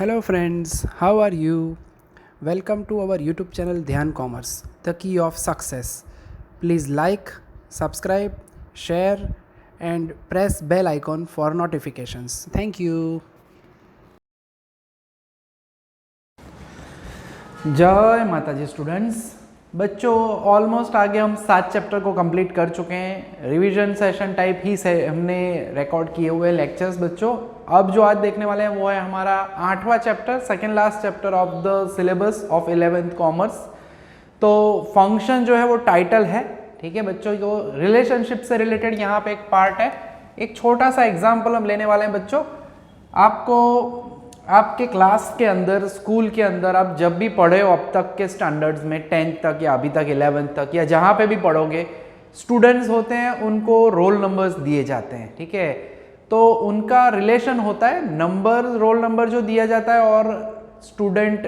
Hello friends, how are you? Welcome to our YouTube channel Dhyan Commerce, the key of success. Please like, subscribe, share and press bell icon for notifications. Thank you. जय माता जी students. बच्चों almost आगे हम 7 chapter को complete कर चुके हैं। Revision session type ही से हमने रिकॉर्ड किए हुए लेक्चर्स बच्चों। अब जो आज देखने वाले हैं वो है हमारा 8वां chapter, second last chapter of the syllabus of 11th commerce. तो फंक्शन जो है वो टाइटल है, ठीक है बच्चों। जो रिलेशनशिप से रिलेटेड यहाँ पे एक पार्ट है। एक छोटा सा एग्जाम्पल हम लेने वाले हैं बच्चों। आपको आपके क्लास के अंदर, स्कूल के अंदर आप जब भी पढ़े हो अब तक के स्टैंडर्ड्स में, 10th तक या अभी तक 11th तक या जहाँ पे भी पढ़ोगे, स्टूडेंट्स होते हैं उनको रोल नंबर्स दिए जाते हैं, ठीक है। तो उनका रिलेशन होता है नंबर, रोल नंबर जो दिया जाता है और स्टूडेंट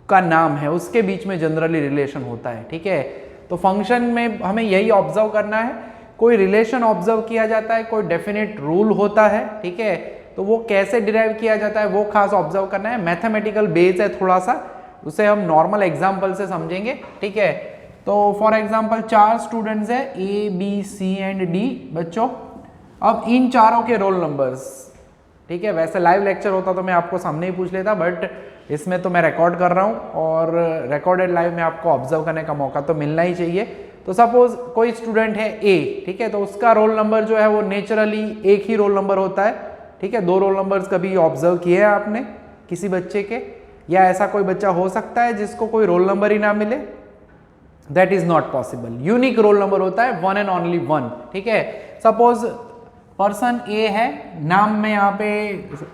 का नाम है, उसके बीच में जनरली रिलेशन होता है, ठीक है। तो फंक्शन में हमें यही ऑब्जर्व करना है। कोई रिलेशन ऑब्जर्व किया जाता है, कोई डेफिनेट रूल होता है, ठीक है। तो वो कैसे डिराइव किया जाता है वो खास ऑब्जर्व करना है। मैथमेटिकल बेस है थोड़ा सा, उसे हम नॉर्मल एग्जांपल से समझेंगे, ठीक है। तो फॉर एग्जांपल 4 स्टूडेंट्स है A, B, C and D बच्चों। अब इन चारों के रोल नंबर्स, ठीक है। वैसे लाइव लेक्चर होता तो मैं आपको सामने ही पूछ लेता, बट इसमें तो मैं रिकॉर्ड कर रहा हूँ और रिकॉर्डेड लाइव में आपको ऑब्जर्व करने का मौका तो मिलना ही चाहिए। तो सपोज कोई स्टूडेंट है A, ठीक है। तो उसका रोल नंबर जो है वो नेचुरली एक ही रोल नंबर होता है, ठीक है। 2 रोल नंबर्स कभी ऑब्जर्व किए हैं आपने किसी बच्चे के, या ऐसा कोई बच्चा हो सकता है जिसको कोई रोल नंबर ही ना मिले? That is not possible. Unique roll number होता है, वन एंड ओनली वन, ठीक है। सपोज पर्सन ए है, नाम में यहाँ पे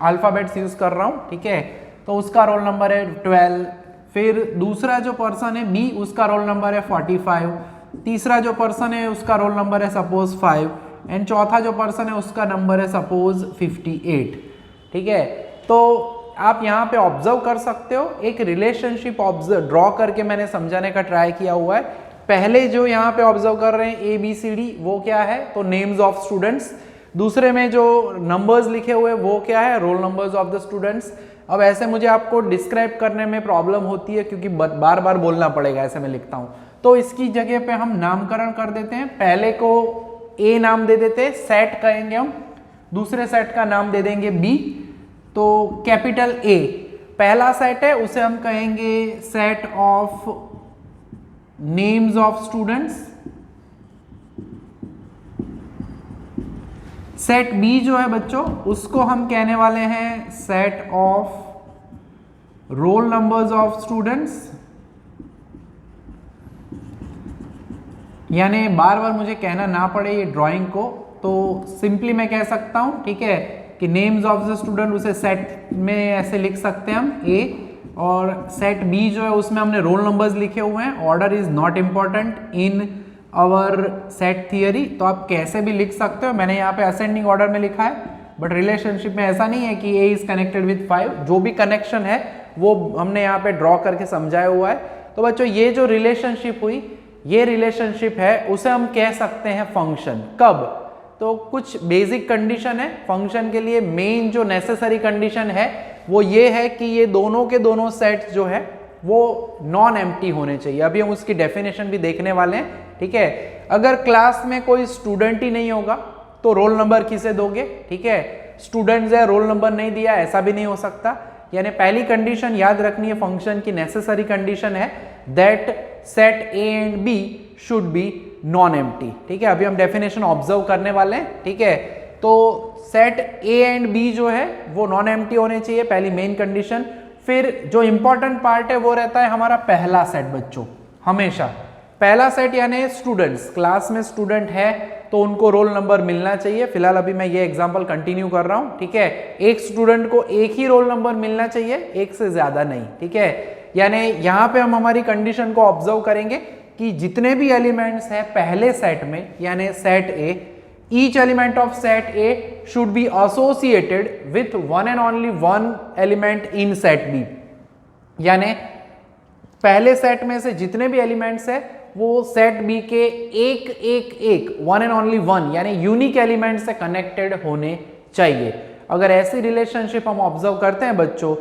अल्फाबेट्स यूज कर रहा हूँ, ठीक है। तो उसका रोल नंबर है 12। फिर दूसरा जो पर्सन है बी, उसका रोल नंबर है 45। तीसरा जो पर्सन है उसका रोल नंबर है सपोज 5 एंड चौथा जो पर्सन है उसका नंबर है सपोज 58, ठीक है। तो आप यहाँ पे ऑब्जर्व कर सकते हो, एक रिलेशनशिप ऑब्जर्व ड्रॉ करके मैंने समझाने का ट्राई किया हुआ है। पहले जो यहाँ पे ऑब्जर्व कर रहे हैं ABCD, वो क्या है? तो नेम्स ऑफ स्टूडेंट्स। दूसरे में जो नंबर्स लिखे हुए वो क्या है? Roll numbers of the students. अब ऐसे मुझे आपको डिस्क्राइब करने में प्रॉब्लम होती है क्योंकि बार बार बोलना पड़ेगा, ऐसे मैं लिखता हूँ। तो इसकी जगह पे हम नामकरण कर देते हैं। पहले को A नाम दे देते हैं, सेट कहेंगे हम। दूसरे सेट का नाम दे देंगे B। तो कैपिटल A पहला सेट है, उसे हम कहेंगे set of names of students. Set B जो है बच्चों, उसको हम कहने वाले हैं set of roll numbers of students. यानी बार बार मुझे कहना ना पड़े ये ड्राइंग को, तो सिंपली मैं कह सकता हूं, ठीक है, कि नेम्स ऑफ द स्टूडेंट उसे सेट में ऐसे लिख सकते हैं हम A, और सेट B जो है उसमें हमने रोल नंबर्स लिखे हुए हैं। Order is not important in our set theory, तो आप कैसे भी लिख सकते हो। मैंने यहाँ पे असेंडिंग ऑर्डर में लिखा है, बट रिलेशनशिप में ऐसा नहीं है कि A इज कनेक्टेड विथ 5। जो भी कनेक्शन है वो हमने यहाँ पे ड्रॉ करके समझाया हुआ है। तो बच्चों ये जो रिलेशनशिप हुई, ये रिलेशनशिप है, उसे हम कह सकते हैं फंक्शन। कब? तो कुछ बेसिक कंडीशन है फंक्शन के लिए। मेन जो नेसेसरी कंडीशन है वो ये है कि ये दोनों के दोनों सेट्स जो है वो नॉन एम्प्टी होने चाहिए। अभी हम उसकी डेफिनेशन भी देखने वाले हैं, ठीक है। अगर क्लास में कोई स्टूडेंट ही नहीं होगा तो रोल नंबर किसे दोगे? ठीक है, स्टूडेंट्स है, रोल नंबर नहीं दिया, ऐसा भी नहीं हो सकता। यानी पहली कंडीशन याद रखनी है, फंक्शन की नेसेसरी कंडीशन है that set A and B should be non empty, ठीक है। अभी हम डेफिनेशन ऑब्जर्व करने वाले हैं, ठीक है। तो सेट A एंड B जो है वो नॉन एम्प्टी होने चाहिए, पहली मेन कंडीशन। फिर जो इंपॉर्टेंट पार्ट है वो रहता है हमारा पहला सेट बच्चों। हमेशा पहला सेट यानी स्टूडेंट्स, क्लास में स्टूडेंट है तो उनको रोल नंबर मिलना चाहिए। फिलहाल अभी मैं ये एग्जांपल कंटिन्यू कर रहा हूं, ठीक है। एक स्टूडेंट को एक ही रोल नंबर मिलना चाहिए, एक से ज्यादा नहीं, ठीक है। यानी यहां पे हम हमारी कंडीशन को ऑब्जर्व करेंगे कि जितने भी एलिमेंट्स हैं पहले सेट में, यानी set A, each element of set A should be associated with one and only one element in set B। यानी पहले सेट में से जितने भी एलिमेंट्स है वो सेट B के एक वन एंड ओनली वन यानी यूनिक एलिमेंट से कनेक्टेड होने चाहिए। अगर ऐसी रिलेशनशिप हम ऑब्जर्व करते हैं बच्चों,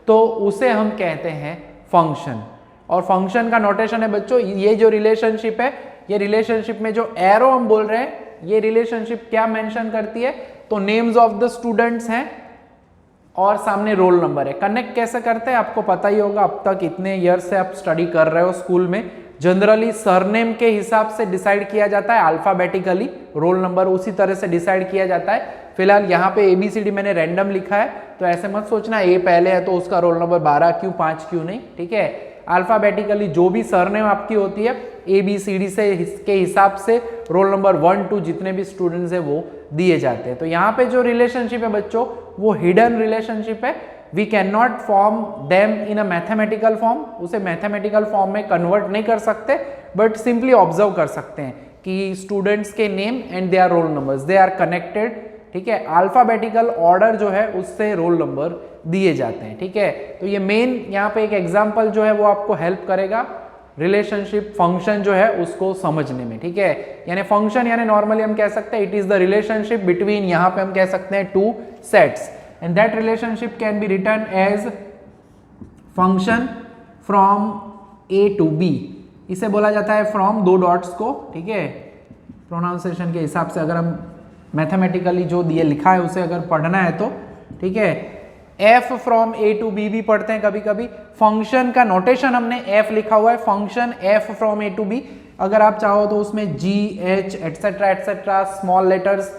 तो उसे हम कहते हैं फंक्शन। और फंक्शन का नोटेशन है बच्चों, ये जो रिलेशनशिप है, ये रिलेशनशिप में जो एरो हम बोल रहे हैं, ये रिलेशनशिप क्या मेंशन करती है, तो नेम्स ऑफ द स्टूडेंट्स हैं और सामने रोल नंबर है। कनेक्ट कैसे करते हैं आपको पता ही होगा, अब तक इतने ईयर से आप स्टडी कर रहे हो स्कूल में, जनरली सरनेम के हिसाब से डिसाइड किया जाता है, अल्फाबेटिकली रोल नंबर उसी तरह से डिसाइड किया जाता है। फिलहाल यहाँ पे ABCD मैंने रैंडम लिखा है, तो ऐसे मत सोचना A पहले है तो उसका रोल नंबर 12 क्यों 5 क्यों नहीं, ठीक है। अल्फाबेटिकली जो भी सरनेम आपकी होती है ABCD से के हिसाब से रोल नंबर 1 2 जितने भी स्टूडेंट्स है वो दिए जाते हैं। तो यहाँ पे जो रिलेशनशिप है बच्चों वो हिडन रिलेशनशिप है, we can not form them in a mathematical form, उसे मैथमेटिकल फॉर्म में कन्वर्ट नहीं कर सकते, बट सिंपली ऑब्जर्व कर सकते हैं कि स्टूडेंट्स के name and their roll numbers they are connected, ठीक है। अल्फाबेटिकल ऑर्डर जो है उससे रोल नंबर दिए जाते हैं, ठीक है। तो ये मेन यहाँ पे एक एग्जांपल जो है वो आपको हेल्प करेगा रिलेशनशिप फंक्शन जो है उसको समझने में, ठीक है। यानी फंक्शन यानी नॉर्मली हम कह सकते हैं it is the relationship between, यहाँ पे हम कह सकते हैं two sets, and that relationship can be written as function from A to B। इसे बोला जाता है फ्रॉम, दो डॉट्स को, ठीक है, प्रोनाउंसिएशन के हिसाब से अगर हम मैथमेटिकली जो दिए लिखा है उसे अगर पढ़ना है तो, ठीक है। F from A to B भी पढ़ते हैं कभी कभी। फंक्शन का नोटेशन हमने F लिखा हुआ है, function F from A to B। अगर आप चाहो तो उसमें G H etcetera etcetera small letters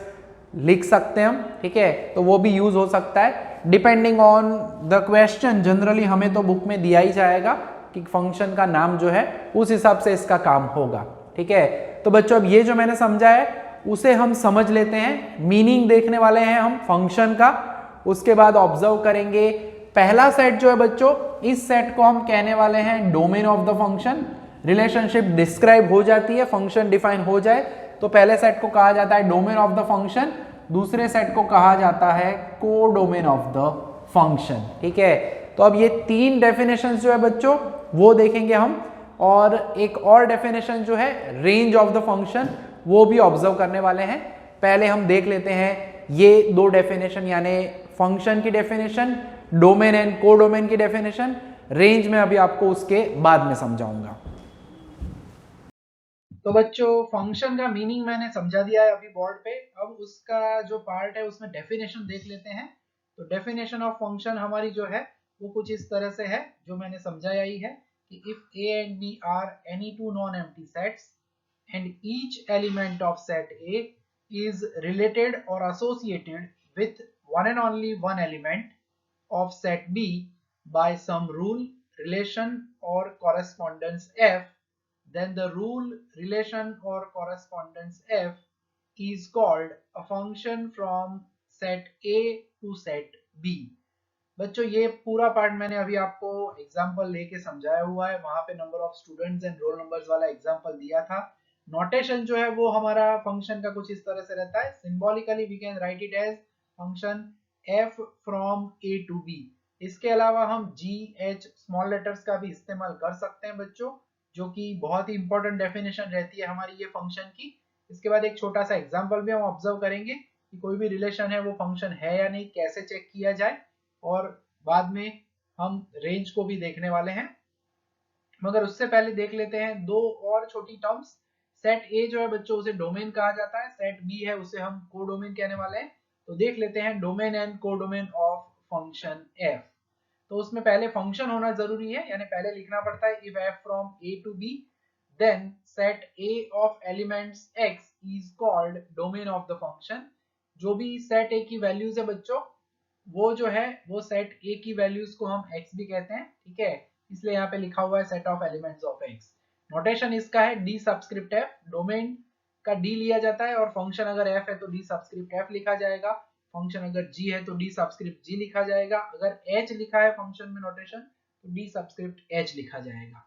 लिख सकते हैं हम, ठीक है, तो वो भी यूज हो सकता है depending on the question. Generally हमें तो बुक में दिया ही जाएगा कि फंक्शन का नाम जो है उस हिसाब से इसका काम होगा, ठीक है। तो बच्चों अब ये जो मैंने समझा है उसे हम समझ लेते हैं, मीनिंग देखने वाले हैं हम फंक्शन का, उसके बाद ऑब्जर्व करेंगे। पहला सेट जो है बच्चों, इस सेट को हम कहने वाले हैं domain of the function. Relationship describe हो जाती है, फंक्शन डिफाइन हो जाए तो पहले सेट को कहा जाता है डोमेन ऑफ द फंक्शन, दूसरे सेट को कहा जाता है को डोमेन ऑफ द फंक्शन, ठीक है। तो अब ये तीन डेफिनेशंस जो है बच्चों वो देखेंगे हम, और एक और डेफिनेशन जो है रेंज ऑफ द फंक्शन वो भी ऑब्जर्व करने वाले हैं। पहले हम देख लेते हैं ये दो डेफिनेशन, यानी फंक्शन की डेफिनेशन, डोमेन एंड को डोमेन की डेफिनेशन। रेंज में अभी आपको उसके बाद में समझाऊंगा। तो बच्चों फंक्शन का मीनिंग मैंने समझा दिया है अभी बोर्ड पे, अब उसका जो पार्ट है उसमें डेफिनेशन देख लेते हैं। तो डेफिनेशन ऑफ फंक्शन हमारी जो है वो कुछ इस तरह से है जो मैंने समझाया ही है कि if A and B are any two non-empty sets and each element of set A is related or associated with one and only one element of set B by some rule, relation or correspondence F, then the rule, relation or correspondence F is called a function from set A to set B। बच्चों ये पूरा part मैंने अभी आपको example लेके समझाया हुआ है, वहां पे number of students and roll numbers वाला एग्जांपल दिया था। नोटेशन जो है वो हमारा फंक्शन का कुछ इस तरह से रहता है, symbolically we can write it as function f from a to b। इसके अलावा हम g h स्मॉल लेटर्स का भी इस्तेमाल कर सकते हैं बच्चों, जो कि बहुत ही इंपॉर्टेंट डेफिनेशन रहती है हमारी ये फंक्शन की। इसके बाद एक छोटा सा एग्जांपल भी हम ऑब्जर्व करेंगे कि कोई भी रिलेशन है वो फंक्शन है या नहीं, कैसे चेक किया जाए, और बाद में हम रेंज को भी देखने वाले हैं। मगर उससे पहले देख लेते हैं दो और छोटी टर्म्स। सेट ए जो है बच्चों उसे डोमेन कहा जाता है, सेट बी है उसे हम कोडोमेन कहने वाले हैं। तो देख लेते हैं domain and codomain of function F. तो उसमें पहले फंक्शन होना जरूरी है, यानी पहले लिखना पड़ता है if F from A to B then set A of elements X is called domain of the function. जो भी सेट ए की वैल्यूज है बच्चों वो जो है वो सेट ए की वैल्यूज को हम x भी कहते हैं, ठीक है, इसलिए यहाँ पे लिखा हुआ है set of elements of x। Notation इसका है डी सबस्क्रिप्ट f, डोमेन का डी लिया जाता है और फंक्शन अगर f है तो डी सबस्क्रिप्ट f लिखा जाएगा, फंक्शन अगर g है तो डी सबस्क्रिप्ट g लिखा जाएगा, अगर h लिखा है फंक्शन में नोटेशन तो डी सबस्क्रिप्ट h लिखा जाएगा।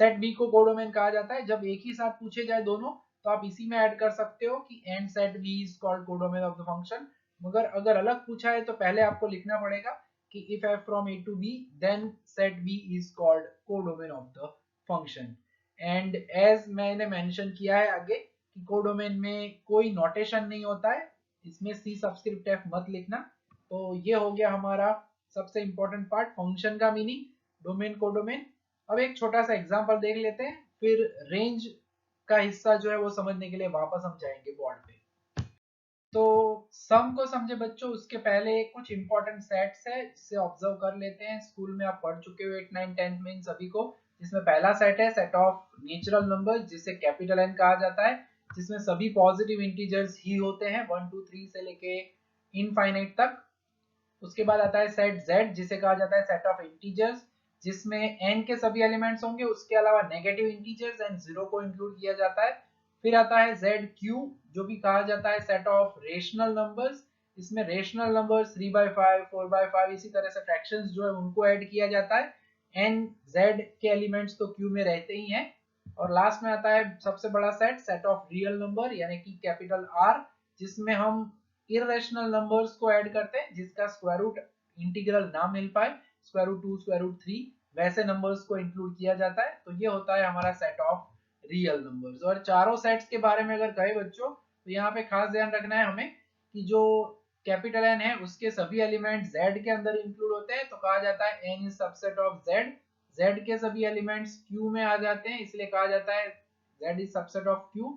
सेट b को कोडोमेन कहा जाता है, जब एक ही साथ पूछे जाए दोनों तो आप इसी में ऐड कर सकते हो कि and set b is called codomain of the function. मगर अगर अलग पूछा है तो पहले आपको लिखना पड़ेगा कि if f from a to b then set b is called codomain of the function। And as मैंने मेंशन किया है आगे कि कोडोमेन में कोई नोटेशन नहीं होता है, इसमें c सबस्क्रिप्ट f मत लिखना। तो ये हो गया हमारा सबसे इंपॉर्टेंट पार्ट फंक्शन का मीनिंग, डोमेन कोडोमेन। अब एक छोटा सा एग्जांपल देख लेते हैं, फिर रेंज का हिस्सा जो है वो समझने के लिए वापस हम जाएंगे बोर्ड पे। तो सम को समझे बच्चों, उसके पहले कुछ इंपॉर्टेंट सेट्स है जिसे ऑब्जर्व कर लेते हैं। स्कूल में आप पढ़ चुके हो 8, 9, 10 में इन सभी को। जिसमें पहला सेट है सेट ऑफ नेचुरल नंबर्स, जिसे कैपिटल N कहा जाता है, जिसमें सभी पॉजिटिव इंटीजर्स ही होते हैं 1, 2, 3 से लेके इनफाइनाइट तक। उसके बाद आता है सेट Z, जिसे कहा जाता है सेट ऑफ इंटीजर्स, जिसमें n के सभी एलिमेंट्स होंगे, उसके अलावा नेगेटिव इंटीजर्स एंड 0 को इंक्लूड किया जाता है। फिर आता है ZQ, जो भी कहा जाता है सेट ऑफ रेशनल नंबर्स, इसमें रेशनल नंबर्स 3/5, 4/5 इसी तरह से फ्रैक्शंस जो है उनको ऐड किया जाता है। n z के एलिमेंट्स तो Q में रहते ही हैं। और लास्ट में आता है सबसे बड़ा set, set of real number यानी कि कैपिटल R, जिसमें हम इरेशनल नंबर्स को ऐड करते हैं जिसका स्क्वायर रूट इंटीग्रल ना मिल पाए, स्क्वायर रूट 2, स्क्वायर रूट 3 वैसे नंबर्स को इंक्लूड किया जाता है। तो ये होता है हमारा सेट ऑफ रियल नंबर्स। और चारों सेट्स के बारे में अगर कहे बच्चों, तो यहाँ पे खास ध्यान रखना है हमें कि जो कैपिटल N है उसके सभी एलिमेंट Z के अंदर इंक्लूड होते हैं, तो कहा जाता है N is subset of Z। Z के सभी एलिमेंट्स Q में आ जाते हैं, इसलिए कहा जाता है Z is subset of Q।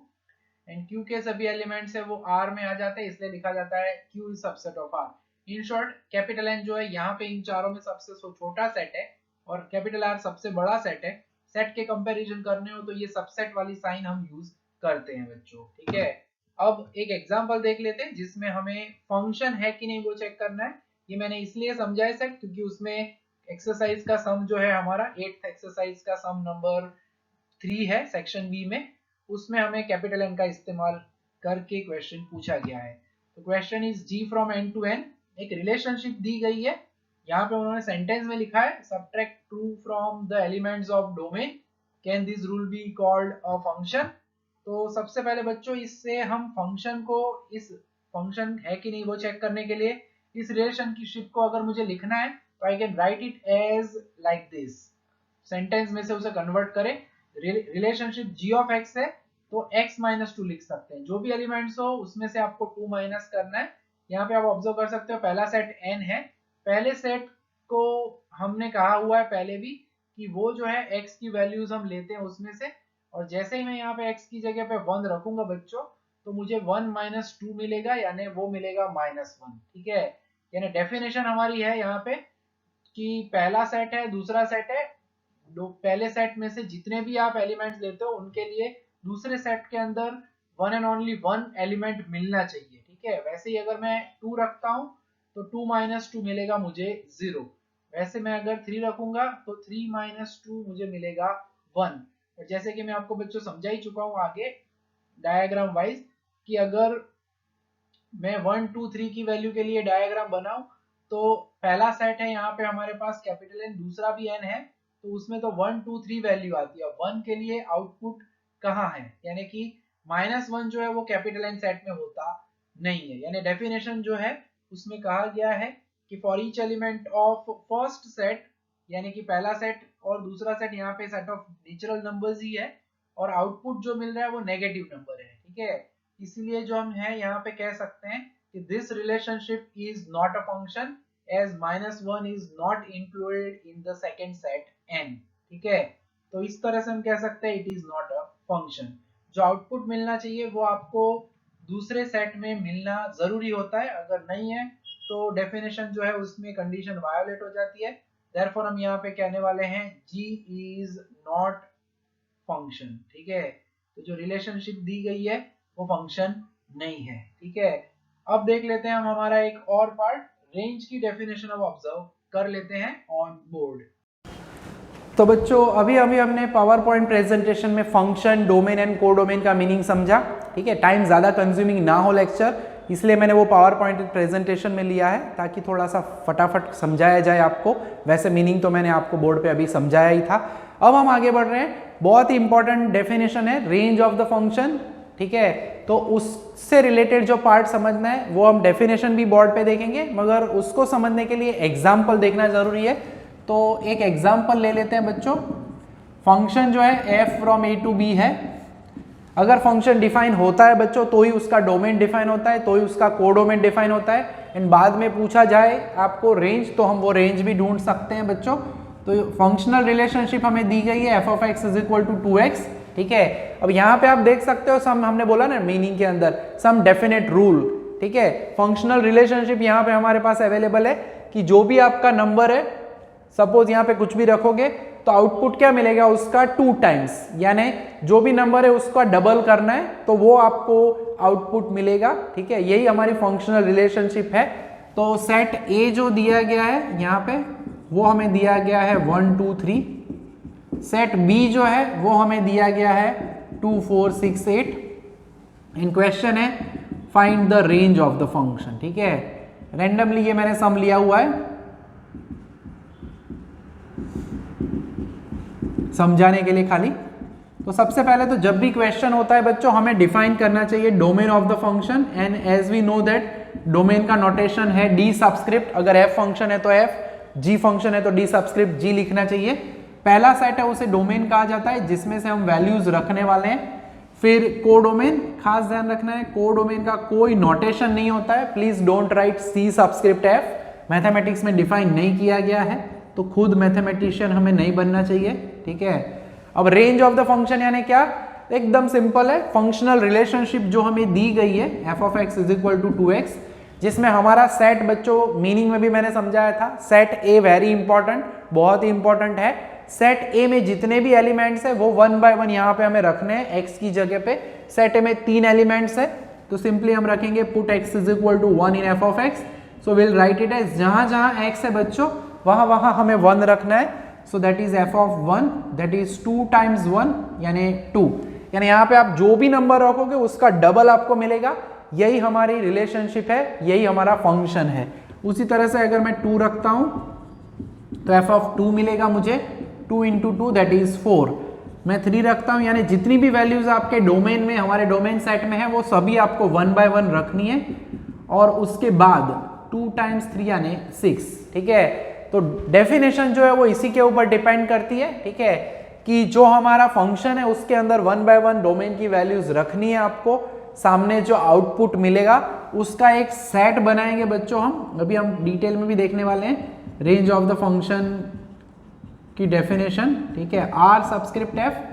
And Q के सभी एलिमेंट्स है वो R में आ जाते हैं, इसलिए लिखा जाता है Q is subset of R। In short capital N जो है यहाँ पे इन चारों में सबसे छोटा सेट है और कैपिटल R सबसे बड़ा सेट है। सेट के कंपैरिजन करने हो तो ये सबसेट वाली साइन हम यूज करते हैं बच्चों, ठीक है। अब एक एग्जांपल देख लेते हैं जिसमें हमें फंक्शन है कि नहीं वो चेक करना है। ये मैंने इसलिए समझा है सेट क्योंकि उसमें एक्सरसाइज का सम जो है हमारा 8th एक्सरसाइज का सम नंबर 3 है सेक्शन बी में, उसमें हमें कैपिटल N का इस्तेमाल करके क्वेश्चन पूछा गया है। तो question is G from N to N। एक रिलेशनशिप दी गई है, यहाँ पे उन्होंने सेंटेंस में लिखा है subtract two from the elements of domain, can this rule be called a function. तो सबसे पहले बच्चों इससे हम फंक्शन को, इस फंक्शन है कि नहीं वो चेक करने के लिए इस रिलेशनशिप को अगर मुझे लिखना है तो I can write it as like this. Sentence में से उसे कन्वर्ट करें, रिलेशनशिप g ऑफ x है तो x माइनस 2 लिख सकते हैं। जो भी एलिमेंट्स हो उसमें से आपको 2 माइनस करना है। यहाँ पे आप ऑब्जर्व कर सकते हो पहला सेट n है, पहले सेट को हमने कहा हुआ है पहले भी कि वो जो है x की वैल्यूज हम लेते हैं उसमें से, और जैसे ही मैं यहाँ पे x की जगह पे 1 रखूंगा बच्चों तो मुझे 1 माइनस 2 मिलेगा, यानी वो मिलेगा -1, ठीक है। यानी डेफिनेशन हमारी है यहाँ पे कि पहला सेट है, दूसरा सेट है, पहले सेट में से जितने भी आप एलिमेंट्स लेते हो उनके लिए दूसरे सेट के अंदर one and only one element मिलना चाहिए, ठीक है। वैसे ही अगर मैं 2 रखता हूं तो 2 माइनस 2 मिलेगा मुझे 0। वैसे मैं अगर 3 रखूंगा तो 3 माइनस 2 मुझे मिलेगा 1। और जैसे कि मैं आपको बच्चों समझा ही चुका हूं आगे डायग्राम वाइज कि अगर मैं 1, 2, 3 की वैल्यू के लिए डायग्राम बनाऊं तो पहला सेट है यहाँ पे हमारे पास कैपिटल N, दूसरा भी N है, तो उसमें तो 1, 2, 3 वैल्यू आती है। 1 के लिए आउटपुट कहाँ है, यानी कि -1 जो है वो कैपिटल N सेट में होता नहीं है। यानी डेफिनेशन जो है उसमें कहा गया है कि for each element of first set, यानी कि पहला सेट और दूसरा सेट यहाँ पे सेट ऑफ नेचुरल नंबर्स ही है और आउटपुट जो मिल रहा है वो नेगेटिव नंबर है, ठीक है। इसलिए जो हम है यहाँ पे कह सकते हैं कि this relationship is not a function as -1 is not included in the second set n, ठीक है। तो इस तरह से हम कह सकते हैं it is not a function. जो आउटपुट मिलना चाहिए वो आपको दूसरे सेट में मिलना जरूरी होता है, अगर नहीं है तो डेफिनेशन जो है उसमें कंडीशन वायोलेट हो जाती है। देयरफॉर हम यहाँ पे कहने वाले हैं G इज नॉट फंक्शन, ठीक है। तो जो रिलेशनशिप दी गई है वो फंक्शन नहीं है, ठीक है। अब देख लेते हैं हम हमारा एक और पार्ट, रेंज की डेफिनेशन अब ऑब्जर्व कर लेते हैं ऑन बोर्ड। तो बच्चों अभी हमने पावर पॉइंट प्रेजेंटेशन में फंक्शन, डोमेन एंड कोडोमेन का मीनिंग समझा, ठीक है। टाइम ज़्यादा कंज्यूमिंग ना हो लेक्चर, इसलिए मैंने वो पावर पॉइंट प्रेजेंटेशन में लिया है ताकि थोड़ा सा फटाफट समझाया जाए आपको। वैसे मीनिंग तो मैंने आपको बोर्ड पे अभी समझाया ही था। अब हम आगे बढ़ रहे हैं, बहुत ही इंपॉर्टेंट डेफिनेशन है रेंज ऑफ द फंक्शन, ठीक है। तो उससे रिलेटेड जो पार्ट समझना है वो हम डेफिनेशन भी बोर्ड पे देखेंगे, मगर उसको समझने के लिए एग्जाम्पल देखना जरूरी है। तो एक एग्जाम्पल ले लेते हैं बच्चों। फंक्शन जो है f from a to b है। अगर फंक्शन डिफाइन होता है बच्चों तो ही उसका डोमेन डिफाइन होता है, तो ही उसका कोडोमेन डिफाइन होता है। एंड बाद में पूछा जाए आपको रेंज तो हम वो रेंज भी ढूंढ सकते हैं बच्चों। तो फंक्शनल रिलेशनशिप हमें दी गई है f of x is equal to 2x, ठीक है। अब यहाँ पे आप देख सकते हो सम, हमने बोला ना मीनिंग के अंदर सम डेफिनेट रूल, ठीक है। फंक्शनल रिलेशनशिप यहाँ पे हमारे पास अवेलेबल है कि जो भी आपका नंबर है, सपोज यहाँ पे कुछ भी रखोगे तो आउटपुट क्या मिलेगा उसका 2 टाइम्स, यानी जो भी नंबर है उसका डबल करना है तो वो आपको आउटपुट मिलेगा, ठीक है। यही हमारी फंक्शनल रिलेशनशिप है। तो सेट ए जो दिया गया है यहाँ पे वो हमें दिया गया है 1 2 3, सेट बी जो है वो हमें दिया गया है 2 4 6 8। इन क्वेश्चन है find the range of the function, ठीक है। रैंडमली ये मैंने सम लिया हुआ है समझाने के लिए खाली। तो सबसे पहले तो जब भी क्वेश्चन होता है बच्चों हमें डिफाइन करना चाहिए domain of the function, and as we know that domain का नोटेशन है डी सबस्क्रिप्ट, अगर एफ फंक्शन है तो एफ, जी फंक्शन है तो डी सबस्क्रिप्ट जी लिखना चाहिए। पहला सेट है उसे डोमेन कहा जाता है जिसमें से हम वैल्यूज रखने वाले हैं। फिर कोडोमेन, खास ध्यान रखना है कोडोमेन का कोई नोटेशन नहीं होता है, please don't write C subscript F, mathematics में डिफाइन नहीं किया गया है तो खुद मैथमेटिशियन हमें नहीं बनना चाहिए, ठीक है। अब रेंज ऑफ द फंक्शन यानी क्या, एकदम सिंपल है, फंक्शनल रिलेशनशिप जो हमें दी गई है f of x is equal to 2x, जिसमें हमारा सेट बच्चों मीनिंग में भी मैंने समझाया था, सेट ए वेरी इंपॉर्टेंट, बहुत ही इंपॉर्टेंट है। सेट ए में जितने भी एलिमेंट्स है वो 1 बाय 1 यहाँ पे हमें रखने हैं x की जगह पे। सेट ए में 3 एलिमेंट्स है तो सिंपली हम रखेंगे put x is equal to 1 in f of x, so will write it as जहां जहां x है बच्चों वहां वहां हमें 1 रखना है, so that is f of 1 that is 2 times 1 यानी 2, यानी यहाँ पे आप जो भी नंबर रखोगे उसका डबल आपको मिलेगा। यही हमारी रिलेशनशिप है, यही हमारा फंक्शन है। उसी तरह से अगर मैं 2 रखता हूं तो f of 2 मिलेगा मुझे, 2 इंटू 2 दैट इज 4। मैं 3 रखता हूं यानी जितनी भी वैल्यूज आपके डोमेन में, हमारे डोमेन सेट में है वो सभी आपको 1 बाय 1 रखनी है, और उसके बाद 2 टाइम्स 3 यानी 6, ठीक है। तो डेफिनेशन जो है वो इसी के ऊपर डिपेंड करती है, ठीक है, कि जो हमारा फंक्शन है उसके अंदर 1 बाय 1 डोमेन की वैल्यूज रखनी है आपको, सामने जो आउटपुट मिलेगा उसका एक सेट बनाएंगे बच्चों हम, अभी हम डिटेल में भी देखने वाले हैं रेंज ऑफ द फंक्शन की डेफिनेशन, ठीक है, आर सबस्क्रिप्ट एफ।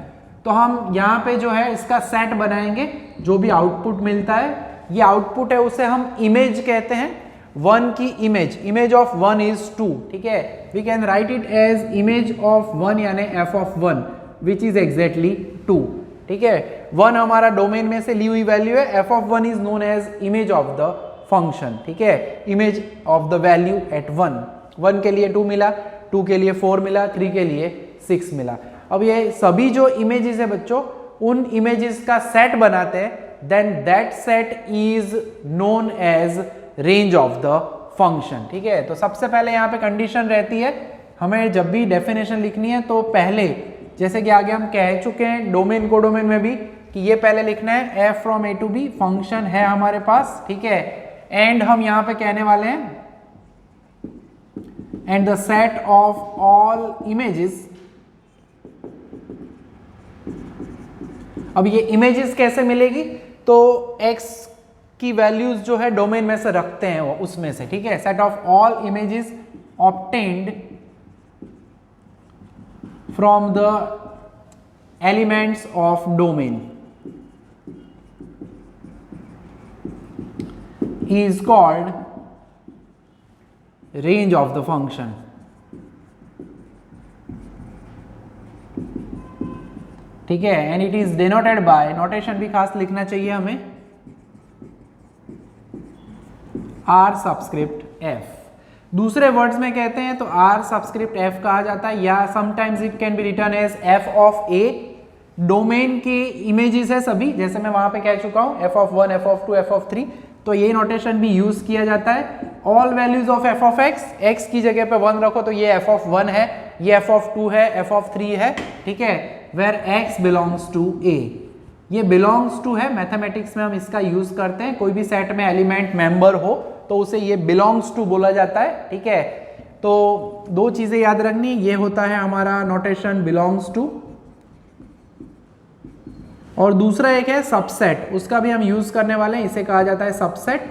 तो हम यहाँ पे जो है इसका सेट बनाएंगे, जो भी आउटपुट मिलता है, ये आउटपुट है उसे हम इमेज कहते हैं, 1 की इमेज, इमेज ऑफ 1 इज 2, ठीक है। We can write it as image of 1 यानी f of 1 which is exactly 2, ठीक है। 1 हमारा डोमेन में से ली हुई वैल्यू है, f of 1 is known as image of the function, ठीक है, image of the value at 1। 1 के लिए 2 मिला, 2 के लिए 4 मिला, 3 के लिए 6 मिला। अब ये सभी जो इमेजेस है बच्चों उन इमेजेस का सेट बनाते हैं, then that set is known as range of the function, ठीक है। तो सबसे पहले यहाँ पे कंडीशन रहती है, हमें जब भी डेफिनेशन लिखनी है तो पहले, जैसे कि आगे हम कह चुके हैं डोमेन को डोमेन में भी, कि ये पहले लिखना है f from a to b, function है हमारे पास, ठीक है। एंड हम यहाँ पे कहने वाले हैं and the set of all images. अब ये इमेजेस कैसे मिलेगी, तो x की वैल्यूज जो है डोमेन में से रखते हैं वो उसमें से, ठीक है। Set of all images obtained from the elements of domain is called range of the function, ठीक है। And it is denoted by, notation भी खास लिखना चाहिए हमें, आर सबस्क्रिप्ट एफ। दूसरे वर्ड्स में कहते हैं तो आर सबस्क्रिप्ट एफ कहा जाता है, या sometimes it can be written as F of A. Domain की इमेजेस है सभी, जैसे मैं वहां पे कह चुका हूं F of 1, F of 2, F of 3, तो ये नोटेशन भी यूज किया जाता है। All values of F of X, X की जगह पे 1 रखो तो ये एफ ऑफ 1 है, ये एफ ऑफ 2 है, एफ ऑफ 3 है, ठीक है। वेयर एक्स बिलोंग्स टू ए, ये बिलोंग्स टू है, मैथमेटिक्स में हम इसका यूज करते हैं, कोई भी सेट में एलिमेंट मेंबर हो तो उसे ये बिलोंग्स टू बोला जाता है, ठीक है। तो 2 चीजें याद रखनी, ये होता है हमारा नोटेशन बिलोंग्स टू, और दूसरा एक है सबसेट, उसका भी हम यूज करने वाले हैं, इसे कहा जाता है सबसेट।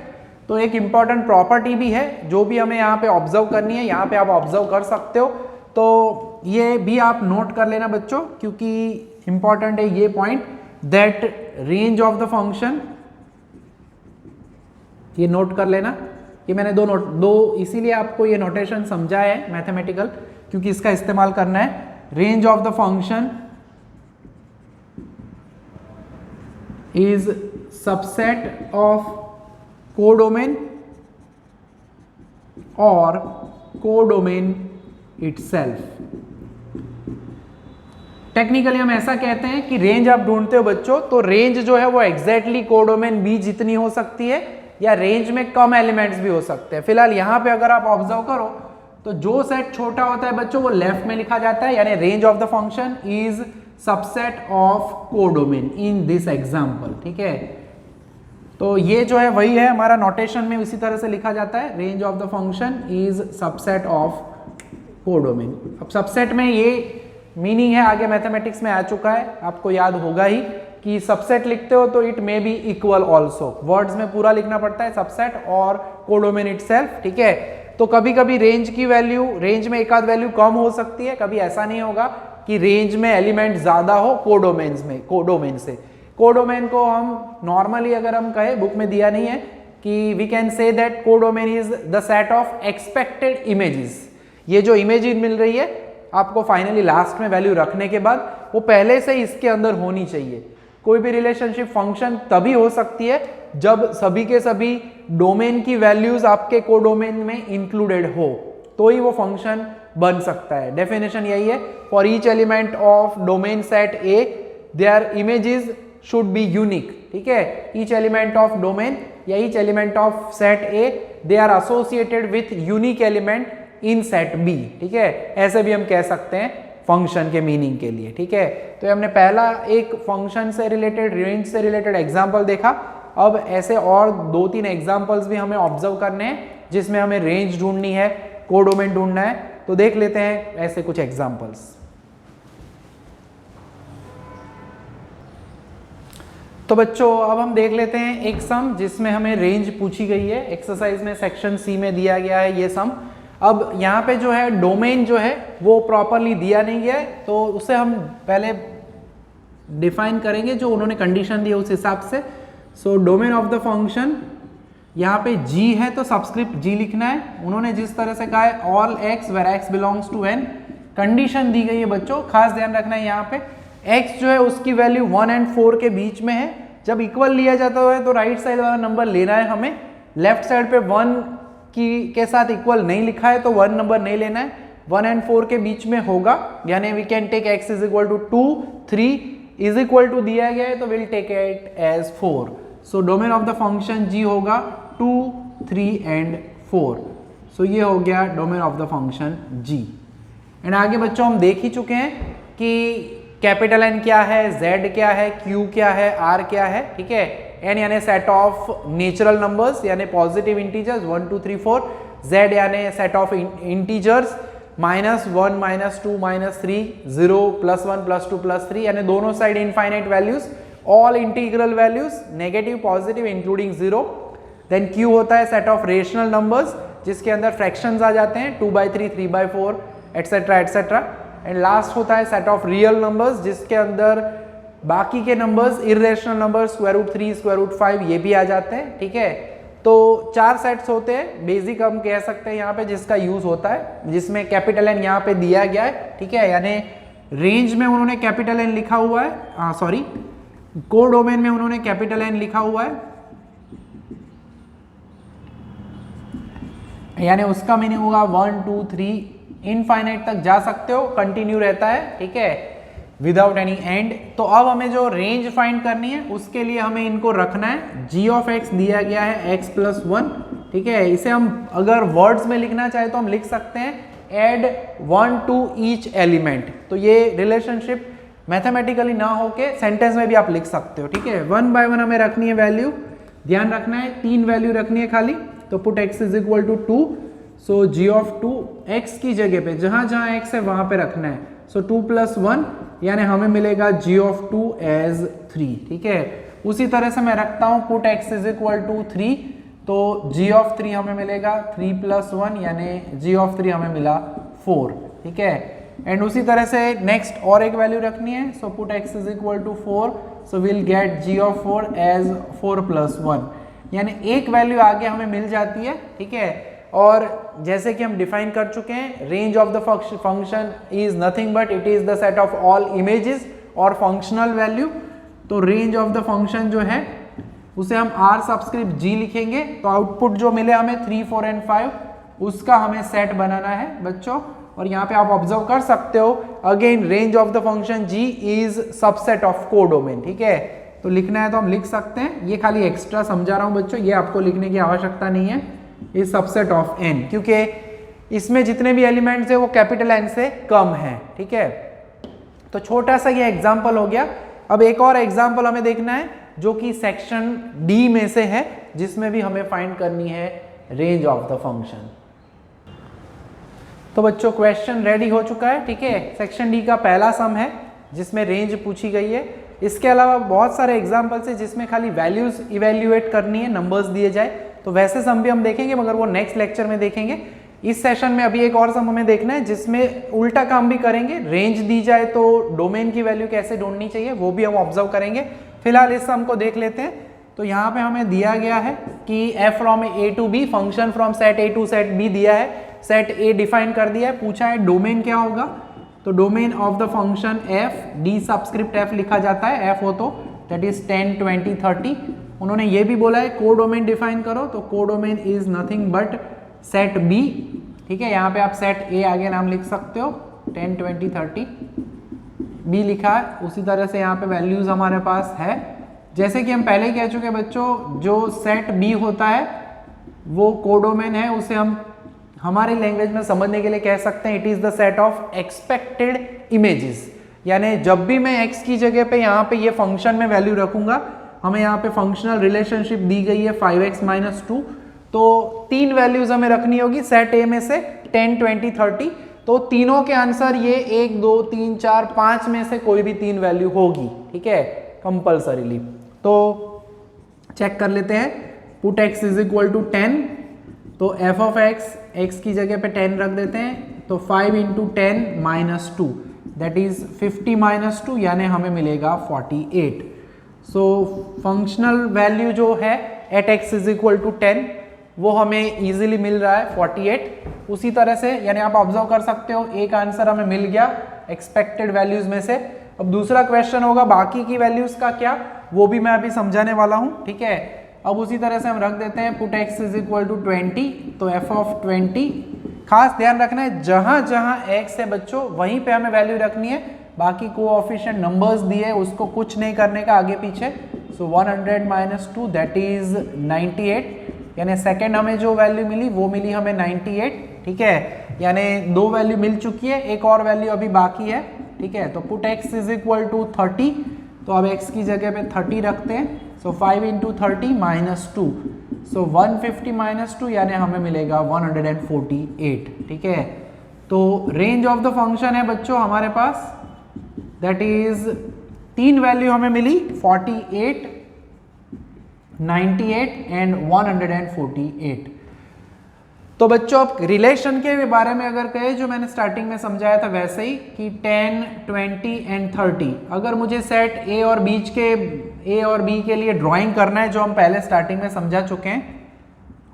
तो एक इंपॉर्टेंट प्रॉपर्टी भी है जो भी हमें यहाँ पे ऑब्जर्व करनी है, यहाँ पे आप ऑब्जर्व कर सकते हो। तो ये भी आप नोट कर लेना बच्चों, क्योंकि इंपॉर्टेंट है ये point, that range of the function, ये नोट कर लेना। ये मैंने दो इसीलिए आपको ये नोटेशन समझा है मैथमेटिकल, क्योंकि इसका इस्तेमाल करना है। Range of the function is subset of codomain और कोडोमेन इटसेल्फ। टेक्निकली हम ऐसा कहते हैं कि रेंज आप ढूंढते हो बच्चों, तो रेंज जो है वो एग्जैक्टली कोडोमेन बी जितनी हो सकती है, या रेंज में कम एलिमेंट्स भी हो सकते हैं। फिलहाल यहाँ पे अगर आप ऑब्जर्व करो तो जो सेट छोटा होता है बच्चों वो लेफ्ट में लिखा जाता है, यानी range of the function is subset of codomain in this example. ठीक है, तो ये जो है वही है हमारा नोटेशन में इसी तरह से लिखा जाता है, range of the function is subset of codomain. अब सबसेट में ये मीनिंग है, आगे मैथमेटिक्स में आ चुका है, आपको याद होगा ही कि सबसेट लिखते हो तो it may be equal also, words में पूरा लिखना पड़ता है सबसेट और कोडोमेन इटसेल्फ। ठीक है, तो कभी कभी रेंज की वैल्यू, रेंज में एक आध वैल्यू कम हो सकती है, कभी ऐसा नहीं होगा कि रेंज में एलिमेंट ज्यादा हो कोडोमेन में, कोडोमेन से। कोडोमेन को हम नॉर्मली अगर हम कहे, बुक में दिया नहीं है, कि we can say that codomain is the set of expected images. ये जो इमेज मिल रही है आपको फाइनली लास्ट में वैल्यू रखने के बाद, वो पहले से इसके अंदर होनी चाहिए। कोई भी रिलेशनशिप फंक्शन तभी हो सकती है जब सभी के सभी डोमेन की वैल्यूज आपके कोडोमेन में इंक्लूडेड हो, तो ही वो फंक्शन बन सकता है। डेफिनेशन यही है, for each element of domain set A their images should be unique. ठीक है, ईच एलिमेंट ऑफ डोमेन या each element of set A they are associated with unique element in set B. ठीक है, ऐसे भी हम कह सकते हैं फंक्शन के मीनिंग के लिए। ठीक है, तो हमने पहला एक फंक्शन से रिलेटेड, रेंज से रिलेटेड एग्जांपल देखा। अब ऐसे और 2-3 एग्जांपल्स भी हमें ऑब्जर्व करने हैं जिसमें हमें रेंज ढूंढनी है, कोडोमेन ढूंढना है। तो देख लेते हैं ऐसे कुछ एग्जांपल्स। तो बच्चों अब हम देख लेते हैं एक सम जिसमें हमें रेंज पूछी गई है, एक्सरसाइज में सेक्शन सी में दिया गया है ये सम। अब यहाँ पे जो है डोमेन जो है वो प्रॉपरली दिया नहीं गया है, तो उसे हम पहले डिफाइन करेंगे जो उन्होंने कंडीशन दी है उस हिसाब से। सो डोमेन ऑफ द फंक्शन, यहाँ पे g है तो सबस्क्रिप्ट g लिखना है। उन्होंने जिस तरह से कहा है all x where x belongs to n, condition दी गई है बच्चों, खास ध्यान रखना है यहाँ पे x जो है उसकी वैल्यू 1 और 4 के बीच में है। जब इक्वल लिया जाता है तो राइट साइड वाला नंबर लेना है हमें, लेफ्ट साइड पे 1 के साथ इक्वल नहीं लिखा है तो 1 नंबर नहीं लेना है, 1 और 4 के बीच में होगा, यानी we can take x is equal to 2, 3 is equal to दिया गया है तो will take it as 4। So domain of the function g होगा 2, 3 एंड 4। सो ये हो गया domain of the function g। And आगे बच्चों हम देख ही चुके हैं कि कैपिटल N क्या है, Z क्या है, Q क्या है, R क्या है। ठीक है, N यानी सेट ऑफ नेचुरल नंबर्स यानी पॉजिटिव इंटीजर्स 1, 2, 3, 4, Z यानी सेट ऑफ इंटीजर्स -1, -2, -3, 0, +1, +2, +3 यानी दोनों side infinite values, all integral values negative positive including 0। Then Q होता है सेट ऑफ रेशनल नंबर्स जिसके अंदर फ्रैक्शंस आ जाते हैं 2/3, 3/4 एटसेट्रा एटसेट्रा। एंड लास्ट होता है सेट ऑफ रियल नंबर्स जिसके अंदर बाकी के नंबर्स इरेशनल नंबर्स √3, √5 ये भी आ जाते हैं। ठीक है, तो 4 सेट्स होते हैं बेसिक हम कह सकते हैं यहाँ पे जिसका यूज होता है, जिसमें कैपिटल N यहाँ पे दिया गया है। ठीक है, यानी रेंज में उन्होंने कैपिटल N लिखा हुआ है, सॉरी कोडोमेन में उन्होंने कैपिटल N लिखा हुआ है, यानी उसका मीनिंग होगा 1, 2, 3 इनफाइनाइट तक जा सकते हो, कंटिन्यू रहता है। ठीक है, विदाउट एनी एंड। तो अब हमें जो रेंज फाइंड करनी है उसके लिए हमें इनको रखना है। g ऑफ x दिया गया है x + 1। ठीक है, इसे हम अगर वर्ड्स में लिखना चाहे तो हम लिख सकते हैं एड 1 टू ईच एलिमेंट। तो ये रिलेशनशिप मैथमेटिकली ना होके सेंटेंस में भी आप लिख सकते हो। ठीक है, 1 बाय 1 हमें रखनी है वैल्यू, ध्यान रखना है 3 वैल्यू रखनी है खाली। तो put x is equal to 2। So g of 2 x की जगह पे जहां जहां x है वहां पे रखना है। सो 2 + 1 यानी हमें मिलेगा g ऑफ 2 एज 3। ठीक है, उसी तरह से मैं रखता हूं put x is equal to 3 तो g ऑफ 3 हमें मिलेगा 3 + 1 यानी g ऑफ 3 हमें मिला 4, ठीक है। एंड उसी तरह से नेक्स्ट और एक वैल्यू रखनी है, so put x is equal to 4, so will get g of 4 as 4 + 1, यानी एक वैल्यू आगे हमें मिल जाती है, ठीक है। और जैसे कि हम डिफाइन कर चुके हैं, range of the function is nothing but it is the set of all images और फंक्शनल वैल्यू। तो रेंज ऑफ द फंक्शन जो है उसे हम r सबस्क्रिप्ट g लिखेंगे, तो आउटपुट जो मिले हमें 3, 4 एंड 5 उसका हमें सेट बनाना है बच्चों। और यहाँ पे आप ऑब्जर्व कर सकते हो, again range of the function g is subset of codomain, ठीक है। तो लिखना है तो हम लिख सकते हैं, ये खाली एक्स्ट्रा समझा रहा हूँ बच्चों, ये आपको लिखने की आवश्यकता नहीं है, इज सबसेट ऑफ n, क्योंकि इसमें जितने भी एलिमेंट्स है वो कैपिटल N से कम है, ठीक है। तो छोटा सा ये एग्जाम्पल हो गया। अब एक और एग्जाम्पल हमें देखना है जो कि सेक्शन डी में से है, जिसमें भी हमें फाइंड करनी है रेंज ऑफ द फंक्शन। तो बच्चों क्वेश्चन रेडी हो चुका है, ठीक है। सेक्शन डी का पहला सम है जिसमें रेंज पूछी गई है। इसके अलावा बहुत सारे एग्जाम्पल्स है जिसमें खाली वैल्यूज इवेल्युएट करनी है, नंबर्स दिए जाए, तो वैसे सम भी हम देखेंगे मगर वो नेक्स्ट लेक्चर में देखेंगे। इस सेशन में अभी एक और सम हमें देखना है जिसमें उल्टा काम भी करेंगे, रेंज दी जाए तो डोमेन की वैल्यू कैसे ढूंढनी चाहिए वो भी हम ऑब्जर्व करेंगे। फिलहाल इस सम को देख लेते हैं। तो यहाँ पे हमें दिया गया है कि f from a to b, function from set a to set b दिया है, सेट a डिफाइन कर दिया है, पूछा है डोमेन क्या होगा। तो domain of the function f, d subscript f लिखा जाता है, f हो तो दैट इज 10, 20, 30। उन्होंने ये भी बोला है कोडोमेन डिफाइन करो, तो codomain is nothing but set b, ठीक है। यहाँ पे आप सेट a आगे नाम लिख सकते हो, 10, 20, 30 b लिखा है। उसी तरह से यहाँ पे वैल्यूज हमारे पास है, जैसे कि हम पहले ही कह चुके बच्चों, जो सेट b होता है वो कोडोमेन है, उसे हम हमारी लैंग्वेज में समझने के लिए कह सकते हैं it is the set of expected images. यानी जब भी मैं x की जगह पे यहाँ पे ये फंक्शन में वैल्यू रखूंगा, हमें यहाँ पे फंक्शनल रिलेशनशिप दी गई है 5x - 2, तो 3 वैल्यूज हमें रखनी होगी सेट a में से 10, 20, 30। तो तीनों के आंसर ये 1, 2, 3, 4, 5 में से कोई भी 3 वैल्यू होगी, ठीक है, कंपल्सरीली। तो चेक कर लेते हैं, put x is equal to 10, तो f ऑफ x की जगह पे 10 रख देते हैं, तो 5 × 10 - 2 दैट इज 50 - 2 यानी हमें मिलेगा 48। सो फंक्शनल वैल्यू जो है at x is equal to 10 वो हमें इजीली मिल रहा है 48। उसी तरह से यानी आप ऑब्जर्व कर सकते हो एक आंसर हमें मिल गया एक्सपेक्टेड वैल्यूज में से। अब दूसरा क्वेश्चन होगा बाकी की वैल्यूज का क्या, वो भी मैं अभी समझाने वाला हूँ, ठीक है। अब उसी तरह से हम रख देते हैं put x is equal to 20, तो f ऑफ 20, खास ध्यान रखना है जहां जहां x है बच्चों वहीं पे हमें वैल्यू रखनी है, बाकी कोएफिशिएंट नंबर्स दिए उसको कुछ नहीं करने का आगे पीछे। सो 100 - 2 दैट इज 98, यानी सेकंड हमें जो वैल्यू मिली वो मिली हमें 98, ठीक है। यानी 2 वैल्यू मिल चुकी है, एक और वैल्यू अभी बाकी है, ठीक है। तो put x is equal to 30, तो अब x की जगह पे 30 रखते हैं, सो 5 × 30 - 2, सो 150 - 2 यानी हमें मिलेगा 148, ठीक है। तो रेंज ऑफ द फंक्शन है बच्चों हमारे पास, दैट इज 3 वैल्यू हमें मिली 48, 98 एंड 148। तो बच्चों अब रिलेशन के बारे में अगर कहे, जो मैंने स्टार्टिंग में समझाया था वैसे ही कि 10, 20 एंड 30, अगर मुझे सेट A और B के लिए ड्राइंग करना है जो हम पहले स्टार्टिंग में समझा चुके हैं।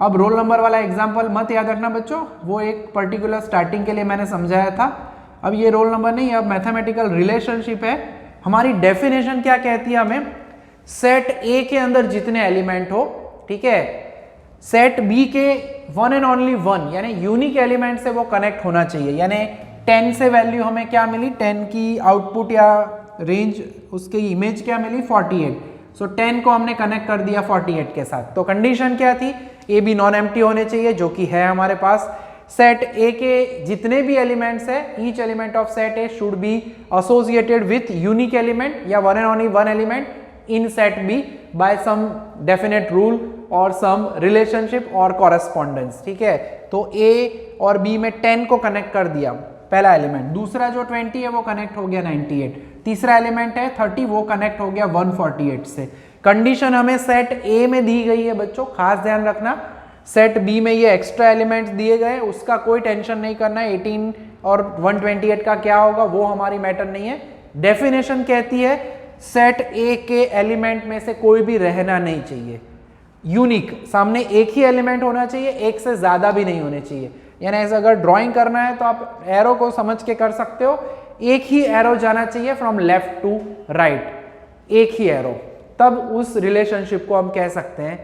अब रोल नंबर वाला एग्जांपल मत याद रखना बच्चों, वो एक पर्टिकुलर स्टार्टिंग के लिए मैंने समझाया था। अब ये रोल नंबर नहीं, अब मैथमेटिकल रिलेशनशिप है। हमारी डेफिनेशन क्या कहती है, हमें सेट A के अंदर जितने एलिमेंट हो, ठीक है, सेट B के वन एंड ओनली वन यानी यूनिक एलिमेंट से वो कनेक्ट होना चाहिए। यानी 10 से वैल्यू हमें क्या मिली, 10 की आउटपुट या रेंज उसकी इमेज क्या मिली 48, सो 10 को हमने कनेक्ट कर दिया 48 के साथ। तो कंडीशन क्या थी, ए बी नॉन एम्प्टी होने चाहिए, जो कि है हमारे पास। सेट ए के जितने भी एलिमेंट्स है, each element of set A should be associated with unique element या one and only one element in set B by some definite rule और सम रिलेशनशिप और कॉरेस्पॉन्डेंस, ठीक है। तो ए और बी में 10 को कनेक्ट कर दिया पहला एलिमेंट, दूसरा जो 20 है वो कनेक्ट हो गया 98, तीसरा एलिमेंट है 30 वो कनेक्ट हो गया 148 से। कंडीशन हमें सेट ए में दी गई है बच्चों, खास ध्यान रखना। सेट बी में ये एक्स्ट्रा एलिमेंट्स दिए गए, उसका कोई टेंशन नहीं करना है। 18 और 128 का क्या होगा वो हमारी मैटर नहीं है। डेफिनेशन कहती है सेट ए के एलिमेंट में से कोई भी रहना नहीं चाहिए, यूनिक, सामने एक ही एलिमेंट होना चाहिए, एक से ज्यादा भी नहीं होने चाहिए। यानी ऐसे अगर ड्राइंग करना है तो आप एरो को समझ के कर सकते हो, एक ही एरो जाना चाहिए फ्रॉम लेफ्ट टू राइट, एक ही एरो, तब उस रिलेशनशिप को हम कह सकते हैं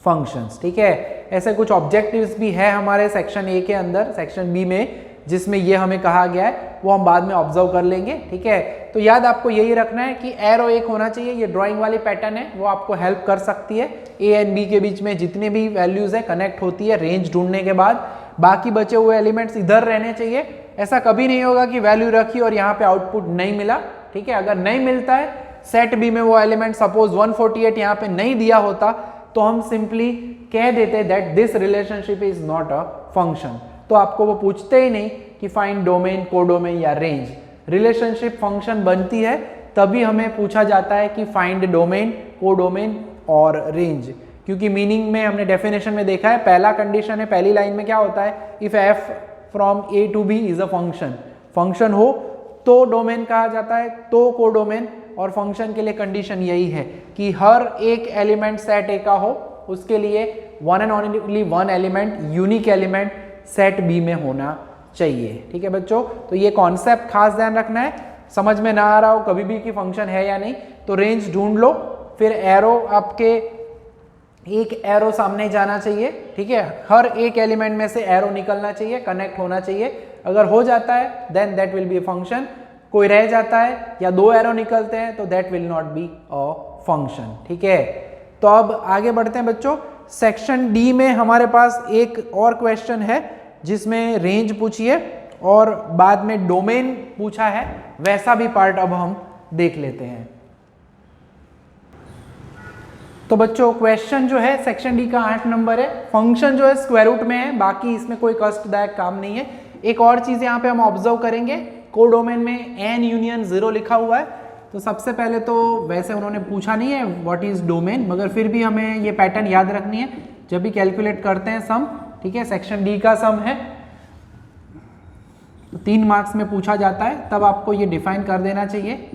फंक्शंस। ठीक है, ऐसे कुछ ऑब्जेक्टिव्स भी है हमारे सेक्शन ए के अंदर, सेक्शन बी में, जिसमें ये हमें कहा गया है, वो हम बाद में ऑब्जर्व कर लेंगे। ठीक है, तो याद आपको यही रखना है कि एरो एक होना चाहिए। ये ड्राइंग वाली पैटर्न है, वो आपको हेल्प कर सकती है। ए एंड बी के बीच में जितने भी वैल्यूज है कनेक्ट होती है रेंज ढूंढने के बाद। बाकी बचे हुए एलिमेंट्स इधर रहने चाहिए। ऐसा कभी नहीं होगा कि वैल्यू रखी और यहाँ पे आउटपुट नहीं मिला। ठीक है, अगर नहीं मिलता है सेट बी में वो एलिमेंट, सपोज 148 यहाँ पे नहीं दिया होता, तो हम सिंपली कह देते that this relationship is not a function. तो आपको वो पूछते ही नहीं कि फाइंड डोमेन, कोडोमेन या रेंज। रिलेशनशिप फंक्शन बनती है तभी हमें पूछा जाता है कि फाइंड डोमेन, कोडोमेन और रेंज, क्योंकि मीनिंग में हमने डेफिनेशन में देखा है, पहला कंडीशन है, पहली लाइन में क्या होता है, if F from A to B is a function, function हो तो डोमेन कहा जाता है, तो कोडोमेन। और फंक्शन के लिए कंडीशन यही है कि हर एक एलिमेंट सेट ए का हो, उसके लिए one and only one element, unique element set B में होना चाहिए। ठीक है बच्चों, तो ये कॉन्सेप्ट खास ध्यान रखना है। समझ में ना आ रहा हो कभी भी कि फंक्शन है या नहीं, तो रेंज ढूंढ लो, फिर एरो आपके एक एरो सामने जाना चाहिए। ठीक है, हर एक एलिमेंट में से एरो निकलना चाहिए, कनेक्ट होना चाहिए। अगर हो जाता है then that will be a function. कोई रह जाता है या दो एरो निकलते हैं तो that will not be a function. ठीक है, तो अब आगे बढ़ते हैं बच्चों। सेक्शन डी में हमारे पास एक और क्वेश्चन है जिसमें रेंज पूछी है और बाद में डोमेन पूछा है, वैसा भी पार्ट अब हम देख लेते हैं। तो बच्चों क्वेश्चन जो है सेक्शन डी का 8 नंबर है। फंक्शन जो है स्क्वायर रूट में है, बाकी इसमें कोई कष्टदायक काम नहीं है। एक और चीज यहाँ पे हम ऑब्जर्व करेंगे, कोडोमेन में एन यूनियन 0 लिखा हुआ है। तो सबसे पहले तो वैसे उन्होंने पूछा नहीं है व्हाट इज डोमेन, मगर फिर भी हमें ये पैटर्न याद रखनी है जब भी कैलकुलेट करते हैं सम। ठीक है, सेक्शन डी का सम है, तो 3 मार्क्स में पूछा जाता है, तब आपको ये डिफाइन कर देना चाहिए।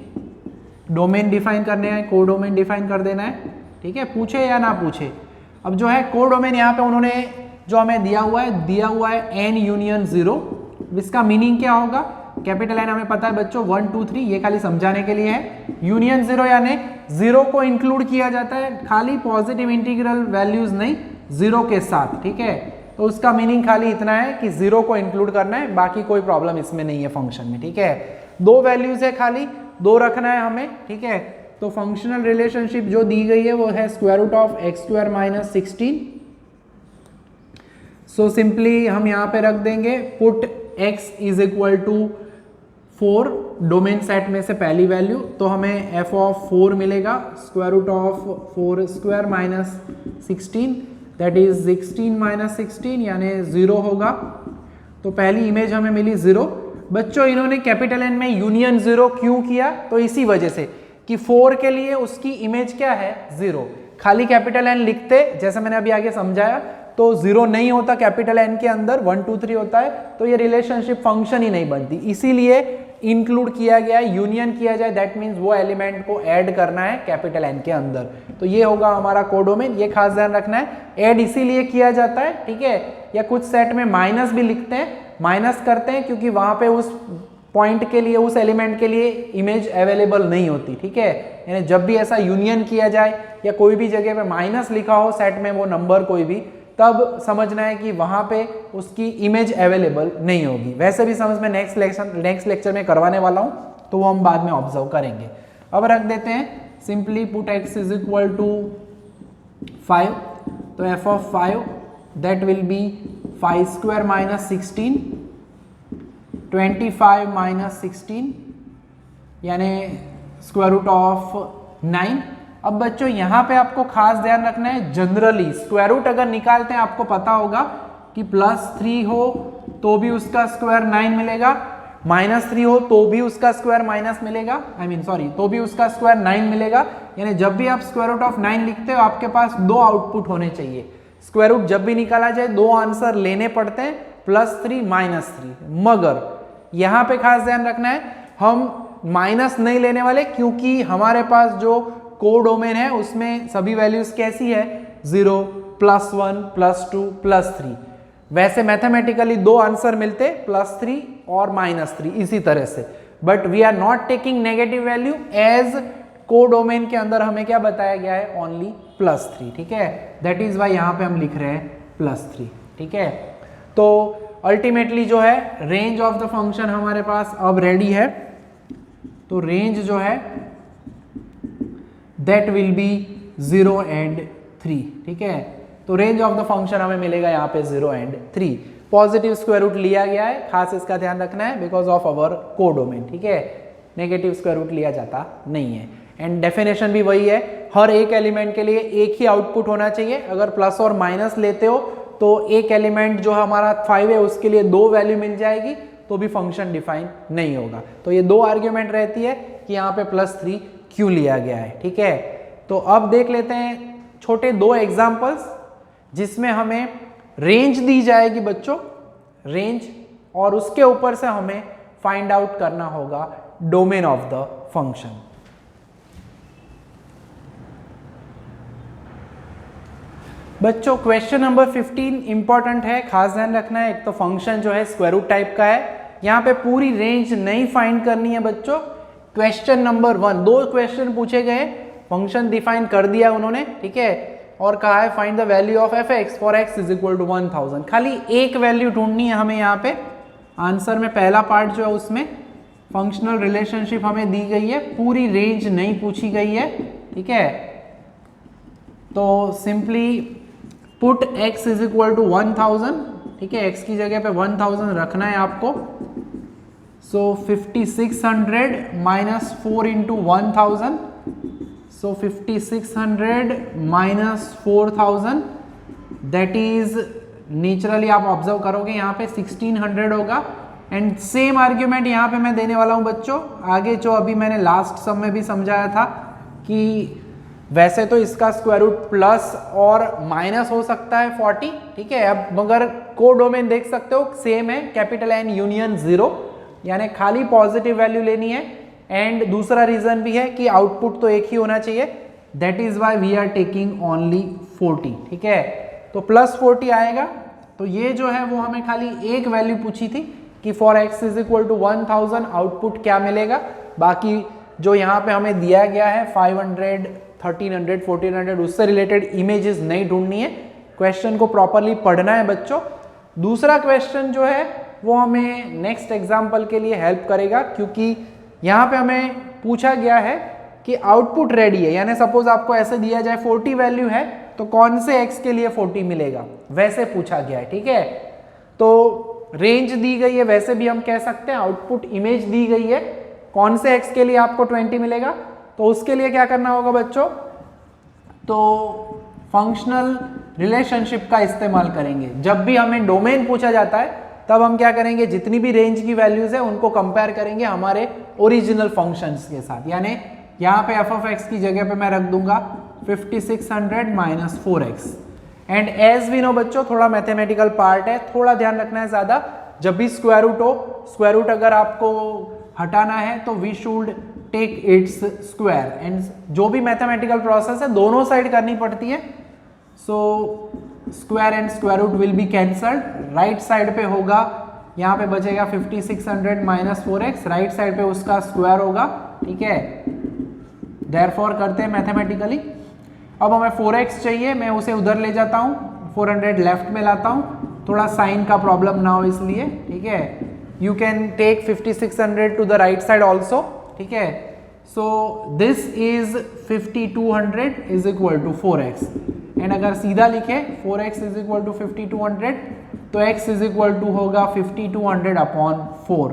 डोमेन डिफाइन करने हैं, कोडोमेन डिफाइन कर देना है। ठीक है, पूछे या ना पूछे। अब जो है कोडोमेन यहाँ पे उन्होंने जो हमें दिया हुआ है एन यूनियन 0। इसका मीनिंग क्या होगा, कैपिटल एन हमें पता है बच्चों 1 2 3, ये खाली समझाने के लिए है। यूनियन 0 यानी 0 को इंक्लूड किया जाता है, खाली पॉजिटिव इंटीग्रल वैल्यूज नहीं, 0 के साथ। ठीक है, तो उसका मीनिंग खाली इतना है कि 0 को इंक्लूड करना है, बाकी कोई प्रॉब्लम इसमें नहीं है फंक्शन में। ठीक है, 2 वैल्यूज है, खाली 2 रखना है हमें। ठीक है, तो फंक्शनल रिलेशनशिप जो दी गई है वो है square root of X square minus 16। So simply हम यहाँ पे रख देंगे put x is equal to 4, domain set में से पहली वैल्यू, तो हमें f ऑफ 4 मिलेगा, square root of 4 square minus 16, that is 16 minus 16 यानी 0 होगा। तो पहली इमेज हमें मिली 0। बच्चों इन्होंने कैपिटल एन में यूनियन 0 क्यों किया, तो इसी वजह से कि 4 के लिए उसकी इमेज क्या है 0। खाली कैपिटल एन लिखते, जैसे मैंने अभी आगे समझाया, तो 0 नहीं होता कैपिटल एन के अंदर, 1 2 3 होता है, तो ये रिलेशनशिप फंक्शन ही नहीं बनती। इसीलिए इंक्लूड किया गया है, यूनियन किया जाए, दैट मीन्स वो एलिमेंट को ऐड करना है कैपिटल एन के अंदर। तो ये होगा हमारा कोडोमेन, ये खास ध्यान रखना है। ऐड इसीलिए किया जाता है, ठीक है, या कुछ सेट में माइनस भी लिखते हैं, माइनस करते हैं क्योंकि वहां पे उस पॉइंट के लिए, उस एलिमेंट के लिए इमेज अवेलेबल नहीं होती। ठीक है, यानी जब भी ऐसा यूनियन किया जाए या कोई भी जगह पे माइनस लिखा हो सेट में, वो नंबर कोई भी, तब समझना है कि वहां पे उसकी इमेज अवेलेबल नहीं होगी। वैसे भी समझ में नेक्स्ट लेक्चर में करवाने वाला हूं, तो वो हम बाद में ऑब्जर्व करेंगे। अब रख देते हैं simply put x is equal to 5, तो f of 5 that will be 5 square minus 16, 25 minus 16 यानी स्क्वायर रूट ऑफ 9। अब बच्चों यहाँ पे आपको खास ध्यान रखना है, जनरली स्क्वायर रूट अगर निकालते हैं आपको पता होगा कि +3 हो तो भी उसका स्क्वायर 9 मिलेगा, -3 हो तो भी उसका स्क्वायर माइनस मिलेगा, तो भी उसका स्क्वायर 9 मिलेगा। यानी जब भी आप स्क्वायर रूट ऑफ 9 लिखते हो आपके पास दो आउटपुट होने चाहिए। स्क्वायर रूट जब भी निकाला जाए दो आंसर लेने पड़ते हैं, +3 -3। मगर यहाँ पे खास ध्यान रखना है, हम माइनस नहीं लेने वाले, क्योंकि हमारे पास जो कोडोमेन है उसमें सभी वैल्यूज कैसी है, 0, +1, +2, +3। वैसे मैथमेटिकली दो आंसर मिलते +3 और -3 इसी तरह से, but we are not taking negative value as codomain के अंदर हमें क्या बताया गया है, ओनली +3। ठीक है, दैट इज वाई यहाँ पे हम लिख रहे हैं +3। ठीक है, तो अल्टीमेटली जो है रेंज ऑफ द फंक्शन हमारे पास अब रेडी है। तो रेंज जो है दैट विल बी 0 and 3। ठीक है, तो रेंज ऑफ द फंक्शन हमें मिलेगा यहाँ पे 0 and 3। पॉजिटिव स्क्वायर रूट लिया गया है, खास इसका ध्यान रखना है, बिकॉज ऑफ अवर कोडोमेन। ठीक है, नेगेटिव स्क्वायर रूट लिया जाता नहीं है। एंड डेफिनेशन भी वही है, हर एक एलिमेंट के लिए एक ही आउटपुट होना चाहिए। अगर प्लस और माइनस लेते हो तो एक एलिमेंट जो हमारा 5 है उसके लिए 2 वैल्यू मिल जाएगी, तो भी फंक्शन डिफाइन नहीं होगा। तो ये 2 आर्ग्यूमेंट रहती है कि यहाँ पे +3 क्यों लिया गया है। ठीक है, तो अब देख लेते हैं छोटे 2 एग्जाम्पल्स जिसमें हमें रेंज दी जाएगी बच्चों, रेंज, और उसके ऊपर से हमें फाइंड आउट करना होगा डोमेन ऑफ द फंक्शन। बच्चों क्वेश्चन नंबर 15 इंपॉर्टेंट है, खास ध्यान रखना है। एक तो फंक्शन जो है स्क्वायर रूट टाइप का है, यहाँ पे पूरी रेंज नहीं फाइंड करनी है बच्चों। क्वेश्चन नंबर 1, 2 क्वेश्चन पूछे गए, फंक्शन डिफाइन कर दिया उन्होंने। ठीक है, और कहा है find the value of f(x) for x = 1000। खाली एक वैल्यू ढूंढनी है हमें यहाँ पे। आंसर में पहला पार्ट जो है उसमें फंक्शनल रिलेशनशिप हमें दी गई है, पूरी रेंज नहीं पूछी गई है। ठीक है, तो सिंपली पुट x = 1000। ठीक है, x की जगह पे 1000 रखना है आपको। सो 5600 - 4 × 1000, सो 5600 - 4000, दैट इज नेचुरली आप ऑब्जर्व करोगे यहाँ पे 1600 होगा। एंड सेम आर्ग्यूमेंट यहाँ पे मैं देने वाला हूँ बच्चों, आगे जो अभी मैंने लास्ट सम में भी समझाया था कि वैसे तो इसका स्क्वायर रूट प्लस और माइनस हो सकता है 40। ठीक है, अब मगर कोडोमेन देख सकते हो सेम है, N यूनियन 0, यानी खाली पॉजिटिव वैल्यू लेनी है। एंड दूसरा रीजन भी है कि आउटपुट तो एक ही होना चाहिए, that is why we are taking only 40। ठीक है, तो +40 आएगा। तो ये जो है वो हमें खाली एक वैल्यू पूछी थी कि फॉर x = 1000 आउटपुट क्या मिलेगा। बाकी जो यहाँ पे हमें दिया गया है 500, 1300, 1400, उससे रिलेटेड इमेजेस नहीं ढूंढनी है, क्वेश्चन को प्रॉपरली पढ़ना है बच्चों। दूसरा क्वेश्चन जो है वो हमें नेक्स्ट एग्जाम्पल के लिए हेल्प करेगा, क्योंकि यहाँ पे हमें पूछा गया है कि आउटपुट रेडी है, यानी सपोज आपको ऐसे दिया जाए 40 वैल्यू है तो कौन से x के लिए 40 मिलेगा, वैसे पूछा गया है। ठीक है, तो रेंज दी गई है, वैसे भी हम कह सकते हैं आउटपुट इमेज दी गई है, कौन से x के लिए आपको 20 मिलेगा। तो उसके लिए क्या करना होगा बच्चों, तो फंक्शनल रिलेशनशिप का इस्तेमाल करेंगे। जब भी हमें डोमेन पूछा जाता है तब हम क्या करेंगे, जितनी भी रेंज की वैल्यूज है उनको कंपेयर करेंगे हमारे ओरिजिनल फंक्शंस के साथ। यानी यहाँ पे f(x) की जगह पे मैं रख दूंगा 5600 - 4x। And as we no बच्चों, थोड़ा मैथमेटिकल पार्ट है, थोड़ा ध्यान रखना है ज्यादा। जब भी स्क्वायर रूट हो, स्क्वायर रूट अगर आपको हटाना है तो we should take its square. And जो भी मैथमेटिकल प्रोसेस है दोनों साइड करनी पड़ती है। So square and square root will be cancelled, right side पे होगा, यहाँ पे बचेगा 5600 - 4x, राइट साइड पे उसका स्क्वायर होगा। ठीक है, देयरफॉर करते हैं मैथमेटिकली। अब हमें 4x चाहिए, मैं उसे उधर ले जाता हूँ, 400 लेफ्ट में लाता हूँ, थोड़ा साइन का प्रॉब्लम ना हो इसलिए। ठीक है, you can take 5600 to the right side also. ठीक है, so this is 5200 = 4x। And अगर सीधा लिखे 4x = 5200 तो x होगा 5200/4।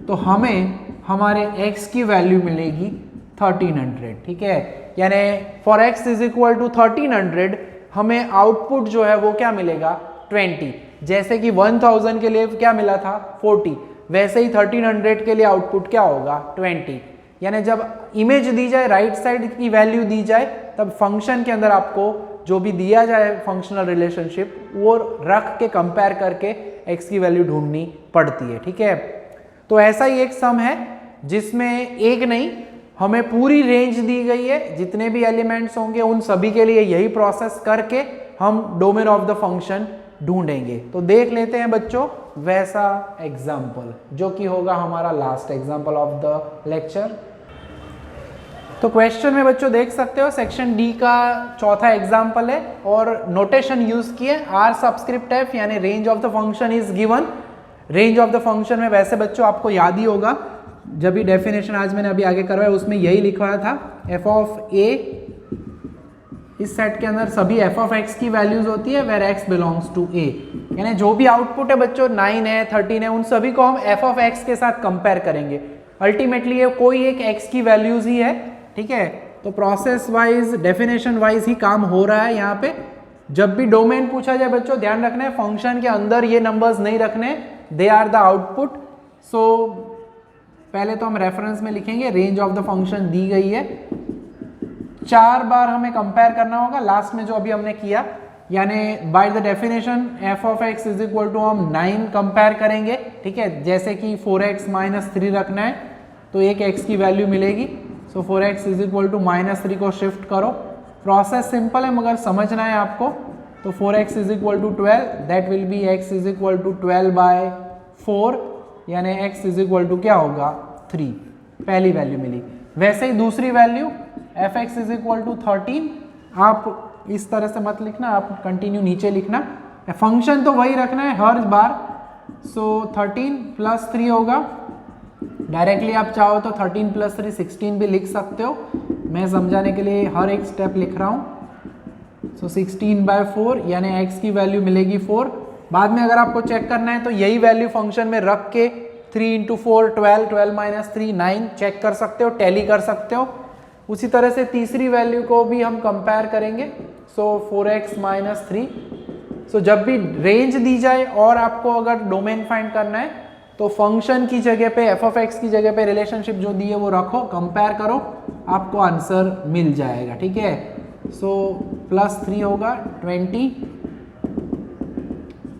तो हमें हमारे x की वैल्यू मिलेगी 1300। ठीक है, यानी फॉर x = 1300 हमें आउटपुट जो है वो क्या मिलेगा 20। जैसे कि 1000 के लिए क्या मिला था 40, वैसे ही 1300 के लिए आउटपुट क्या होगा 20। यानी जब इमेज दी जाए, राइट साइड की वैल्यू दी जाए, तब फंक्शन के अंदर आपको जो भी दिया जाए फंक्शनल रिलेशनशिप वो रख के कंपेयर करके x की वैल्यू ढूंढनी पड़ती है। ठीक है, तो ऐसा ही एक सम है जिसमें एक नहीं, हमें पूरी रेंज दी गई है, जितने भी एलिमेंट्स होंगे उन सभी के लिए यही प्रोसेस करके हम डोमेन ऑफ द फंक्शन ढूंढेंगे। तो देख लेते हैं बच्चों वैसा एग्जाम्पल, जो कि होगा हमारा last example of the lecture. तो क्वेश्चन में बच्चों देख सकते हो सेक्शन डी का चौथा एग्जाम्पल है और नोटेशन यूज किए आर सबस्क्रिप्ट एफ, यानी range of the function is given. Range of the function में वैसे बच्चों आपको याद ही होगा, जब भी डेफिनेशन आज मैंने अभी आगे करवाया उसमें यही लिखा था, एफ ऑफ ए, इस सेट के अंदर सभी एफ ऑफ एक्स की वैल्यूज होती है वेर एक्स बिलोंग्स टू ए। यानी जो भी आउटपुट है बच्चों 9 है 13 है, उन सभी को हम एफ ऑफ एक्स के साथ कंपेयर करेंगे। अल्टीमेटली ये कोई एक एक्स की वैल्यूज ही है। ठीक है, तो प्रोसेस वाइज डेफिनेशन वाइज ही काम हो रहा है यहाँ पे। जब भी डोमेन पूछा जाए बच्चों ध्यान रखना है फंक्शन के अंदर ये नंबर्स नहीं रखने, दे आर द आउटपुट। सो पहले तो हम रेफरेंस में लिखेंगे रेंज ऑफ द फंक्शन दी गई है, 4 बार हमें कंपेयर करना होगा लास्ट में जो अभी हमने किया, यानी by the definition F of X is equal to हम 9 कंपेयर करेंगे। ठीक है, जैसे कि 4x माइनस 3 रखना है तो एक x की वैल्यू मिलेगी, सो 4x इज इक्वल टू -3 को शिफ्ट करो। प्रोसेस सिंपल है मगर समझना है आपको। तो 4x is equal to 12, that will be x is equal to 12/4, यानी x इज इक्वल टू क्या होगा 3, पहली वैल्यू मिली। वैसे ही दूसरी value F X is equal to 13, आप इस तरह से मत लिखना, आप कंटिन्यू नीचे लिखना, फंक्शन तो वही रखना है हर बार। सो 13 + 3 होगा, डायरेक्टली आप चाहो तो 13 + 3 16 भी लिख सकते हो, मैं समझाने के लिए हर एक स्टेप लिख रहा हूँ। सो 16/4 यानी x की वैल्यू मिलेगी 4। बाद में अगर आपको चेक करना है तो यही वैल्यू फंक्शन में रख के 3 × 4 12, 12 - 3 9 चेक कर सकते हो, टैली कर सकते हो। उसी तरह से तीसरी वैल्यू को भी हम कंपेयर करेंगे। सो 4x - 3। सो जब भी रेंज दी जाए और आपको अगर डोमेन फाइंड करना है तो फंक्शन की जगह पे एफ ऑफ एक्स की जगह पे रिलेशनशिप जो दी है वो रखो, कंपेयर करो, आपको आंसर मिल जाएगा। ठीक है, सो +3 होगा 20,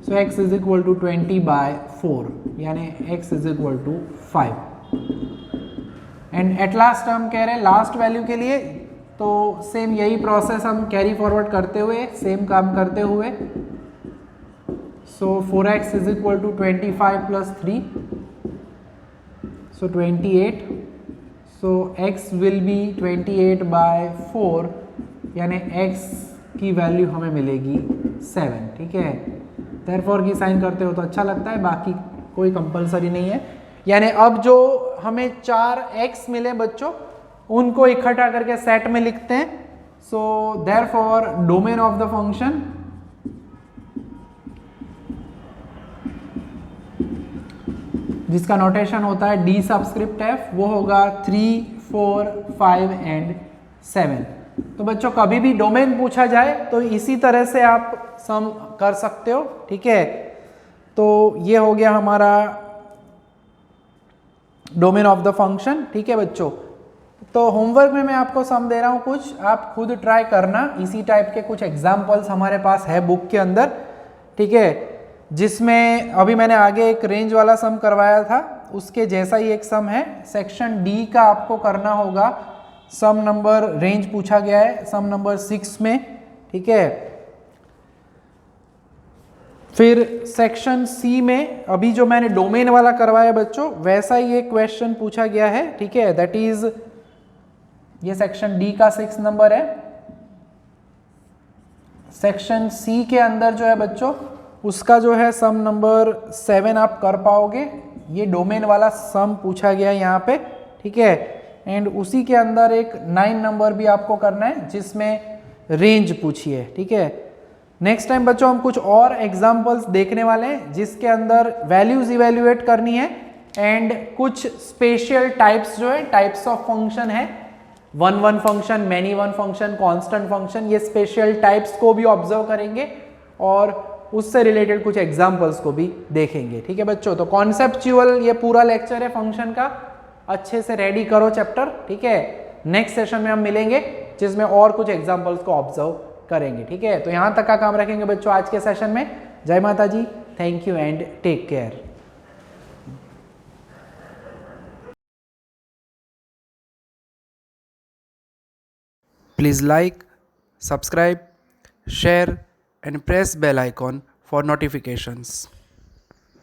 so x is equal to 20/4 यानी x is equal to 5। And at last हम कह रहे हैं लास्ट वैल्यू के लिए, तो सेम यही प्रोसेस हम कैरी फॉरवर्ड करते हुए, सेम काम करते हुए। So 4x is equal to 25 + 3, so 28, so x will be 28/4 यानी x की वैल्यू हमें मिलेगी 7। ठीक है, देयरफॉर की साइन करते हो तो अच्छा लगता है, बाकी कोई कंपलसरी नहीं है। यानी अब जो हमें 4x मिले बच्चों उनको इकट्ठा करके सेट में लिखते हैं। So therefore domain of the function जिसका नोटेशन होता है d सबस्क्रिप्ट f, वो होगा 3, 4, 5 एंड 7। तो बच्चों कभी भी डोमेन पूछा जाए तो इसी तरह से आप सम कर सकते हो। ठीक है, तो ये हो गया हमारा डोमेन ऑफ द फंक्शन। ठीक है बच्चों, तो होमवर्क में मैं आपको सम दे रहा हूँ कुछ, आप खुद ट्राई करना। इसी टाइप के कुछ एग्जाम्पल्स हमारे पास है बुक के अंदर। ठीक है, जिसमें अभी मैंने आगे एक रेंज वाला सम करवाया था, उसके जैसा ही एक सम है। सेक्शन डी का आपको करना होगा, सम नंबर रेंज पूछा गया है सम नंबर 6 में। ठीक है, फिर सेक्शन सी में अभी जो मैंने डोमेन वाला करवाया बच्चों वैसा ही एक क्वेश्चन पूछा गया है। ठीक है, दैट इज ये सेक्शन डी का 6 नंबर है। सेक्शन सी के अंदर जो है बच्चों उसका जो है सम नंबर 7 आप कर पाओगे। ये डोमेन वाला सम पूछा गया है यहाँ पे। ठीक है, एंड उसी के अंदर एक 9 नंबर भी आपको करना है जिसमें रेंज पूछी है। ठीक है, नेक्स्ट टाइम बच्चों हम कुछ और एग्जांपल्स देखने वाले हैं जिसके अंदर वैल्यूज इवेल्युएट करनी है एंड कुछ स्पेशल टाइप्स जो है टाइप्स ऑफ फंक्शन है, 1 function, many 1 function, constant function, ये स्पेशल टाइप्स को भी ऑब्जर्व करेंगे और उससे रिलेटेड कुछ एग्जाम्पल्स को भी देखेंगे। ठीक है बच्चों, तो कॉन्सेप्चुअल ये पूरा लेक्चर है फंक्शन का, अच्छे से रेडी करो चैप्टर। ठीक है, नेक्स्ट सेशन में हम मिलेंगे जिसमें और कुछ एग्जाम्पल्स को ऑब्जर्व करेंगे। ठीक है, तो यहाँ तक का काम रखेंगे बच्चों आज के सेशन में। जय माता जी, thank you and take care. Please like, subscribe, share and press bell icon for notifications.